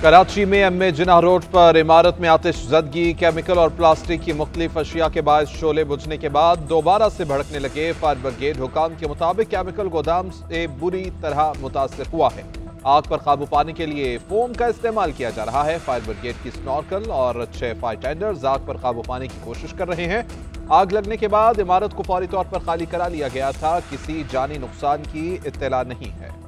कराची में एम.ए. जिन्ना रोड पर इमारत में आतिश ज़दगी, केमिकल और प्लास्टिक की मुख्तलिफ अशिया के बायस शोले बुझने के बाद दोबारा से भड़कने लगे। फायर ब्रिगेड हुकाम के मुताबिक केमिकल गोदाम से बुरी तरह मुतासर हुआ है। आग पर काबू पाने के लिए फोम का इस्तेमाल किया जा रहा है। फायर ब्रिगेड की स्नॉर्कल और 6 फायर टेंडर्स आग पर काबू पाने की कोशिश कर रहे हैं। आग लगने के बाद इमारत को फौरी तौर पर खाली करा लिया गया था। किसी जानी नुकसान की इत्तला नहीं है।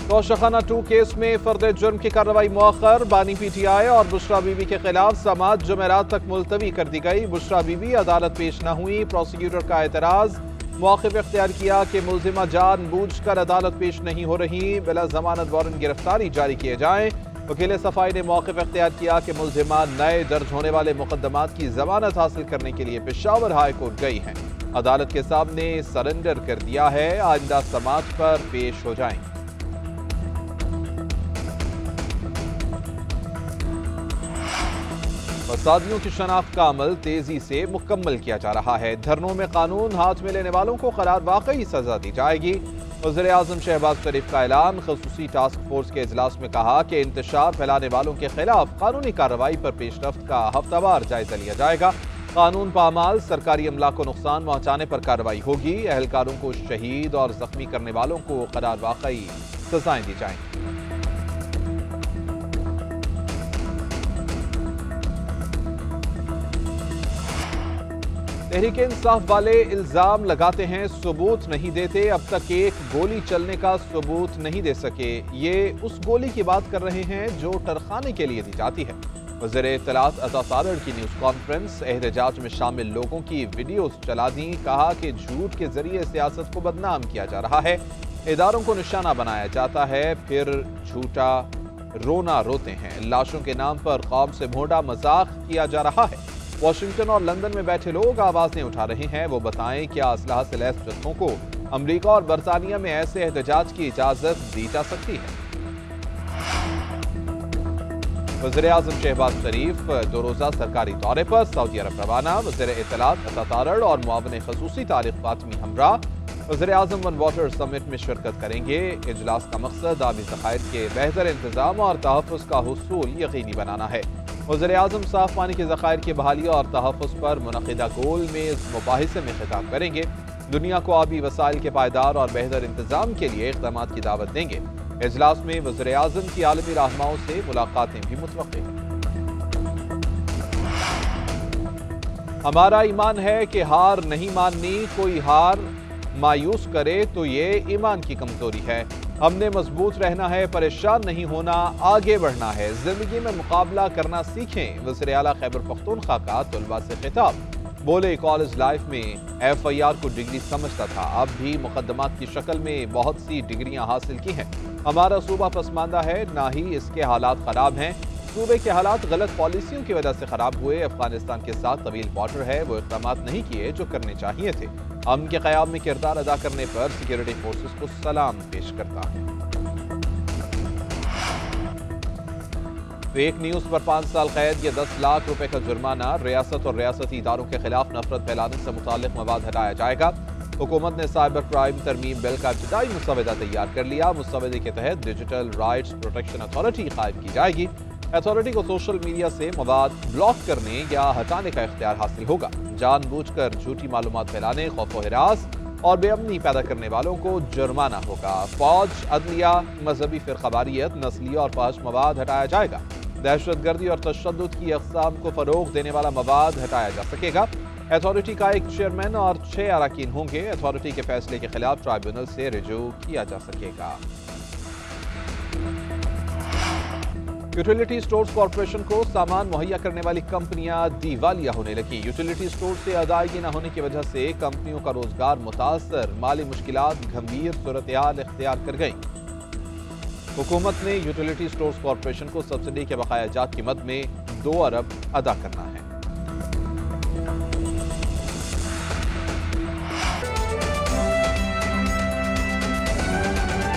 तोशाखाना 2 केस में फर्द जुर्म की कार्रवाई मुअख्खर। बानी पीटीआई और बुशरा बीबी के खिलाफ समाअत जुमेरात तक मुलतवी कर दी गई। बुशरा बीबी अदालत पेश न हुई। प्रोसिक्यूटर का एतराज। मौक़िफ़ इख्तियार किया कि मुल्जिमा जानबूझकर अदालत पेश नहीं हो रही, बिला जमानत वारंट गिरफ्तारी जारी किए जाएं। वकील सफाई ने मौक़िफ़ इख्तियार किया कि मुल्जिमा नए दर्ज होने वाले मुकदमात की जमानत हासिल करने के लिए पेशावर हाई कोर्ट गई हैं। अदालत के सामने सरेंडर कर दिया है। आइंदा समाअत पर पेश हो जाएंगे। फसादियों की शनाख्त का अमल तेजी से मुकम्मल किया जा रहा है। धरनों में कानून हाथ में लेने वालों को करार वाकई सजा दी जाएगी। वज़ीर आज़म शहबाज शरीफ का ऐलान। ख़ुसूसी टास्क फोर्स के इजलास में कहा कि इंतशार फैलाने वालों के खिलाफ कानूनी कार्रवाई पर पेशरफ्त का हफ्तावार जायजा लिया जाएगा। कानून पामाल सरकारी अमला को नुकसान पहुँचाने पर कार्रवाई होगी। एहलकारों को शहीद और जख्मी करने वालों को करार वाकई सजाएं दी जाएंगी। तहरीक इंसाफ वाले इल्जाम लगाते हैं सबूत नहीं देते। अब तक एक गोली चलने का सबूत नहीं दे सके। ये उस गोली की बात कर रहे हैं जो टरखाने के लिए दी जाती है। वज़ीर इत्तलात अता तारड़ की न्यूज़ कॉन्फ्रेंस। एहतजाज में शामिल लोगों की वीडियोस चला दी। कहा कि झूठ के जरिए सियासत को बदनाम किया जा रहा है। इदारों को निशाना बनाया जाता है, फिर झूठा रोना रोते हैं। लाशों के नाम पर कौम से भोंडा मजाक किया जा रहा है। वाशिंगटन और लंदन में बैठे लोग आवाजें उठा रहे हैं। वो बताएं क्या असलहा से लैस जत्थों को अमरीका और बरतानिया में ऐसे एहतजाज की इजाजत दी जा सकती है। वज़ीर आज़म शहबाज शरीफ 2 रोज़ा सरकारी दौरे पर सऊदी अरब रवाना। वज़ीर इत्तलात अता तारड़ और मुआविन ख़ुसूसी तारिक फातमी हमरा वज़ीर आज़म वन वाटर समिट में शिरकत करेंगे। इजलास का मकसद आबी ज़खायर के बेहतर इंतजाम और तहफ़्फ़ुज़ का हुसूल यकीनी बनाना है। वज़ीर आज़म साफ पानी के ज़खायर की बहाली और तहफ़्फ़ुज़ पर मुनक़िदा गोल मेज़ मुबाहिसे में खिताब करेंगे। दुनिया को आबी वसाइल के पायदार और बेहतर इंतजाम के लिए इक़दामात की दावत देंगे। इजलास में वज़ीर आज़म की आलमी रहनुमाओं से मुलाकातें भी मुतवक्किल हैं। हमारा ईमान है कि हार नहीं माननी। कोई हार मायूस करे तो ये ईमान की कमजोरी है। हमने मजबूत रहना है, परेशान नहीं होना, आगे बढ़ना है। जिंदगी में मुकाबला करना सीखें। वज़ीर आला खैबर पख्तूनख्वा का तलबा से खिताब। बोले कॉलेज लाइफ में FIR को डिग्री समझता था, अब भी मुकदमात की शक्ल में बहुत सी डिग्रियां हासिल की हैं। हमारा सूबा पसमानदा है, ना ही इसके हालात खराब हैं। सूबे के हालात गलत पॉलिसियों की वजह से खराब हुए। अफगानिस्तान के साथ तवील बॉर्डर है, वो इक़दामात नहीं किए जो करने चाहिए थे। अमन के क़याम में किरदार अदा करने पर सिक्योरिटी फोर्सेस को सलाम पेश करता है। फेक न्यूज़ पर 5 साल कैद या 10 लाख रुपए का जुर्माना। रियासत और रियासती इदारों के खिलाफ नफरत फैलाने से मुताल्लिक मवाद हटाया जाएगा। हुकूमत ने साइबर क्राइम तरमीम बिल का इब्तिदाई मुसवदा तैयार कर लिया। मुसवदे के तहत डिजिटल राइट्स प्रोटेक्शन अथॉरिटी कायम की जाएगी। अथॉरिटी को सोशल मीडिया से मवाद ब्लॉक करने या हटाने का इख्तियार हासिल होगा। जानबूझकर झूठी मालूमात फैलाने, खौफ व हिरास और बेअमनी पैदा करने वालों को जुर्माना होगा। फौज, अदलिया, मजहबी फिरकावारियत, नस्ली और फहश मवाद हटाया जाएगा। दहशतगर्दी और तशद्दुद की अक़साम को फरोग देने वाला मवाद हटाया जा सकेगा। अथॉरिटी का एक चेयरमैन और 6 अरकान होंगे। अथॉरिटी के फैसले के खिलाफ ट्राइब्यूनल से रिजू किया जा सकेगा। यूटिलिटी स्टोर्स कॉरपोरेशन को सामान मुहैया करने वाली कंपनियां दिवालिया होने लगी। यूटिलिटी स्टोर से अदायगी न होने की वजह से कंपनियों का रोजगार मुतासर, माली मुश्किलात गंभीर सूरत-ए-हाल इख्तियार कर गई। हुकूमत ने यूटिलिटी स्टोर्स कॉरपोरेशन को सब्सिडी के बकाया जात की मद में 2 अरब अदा करना है।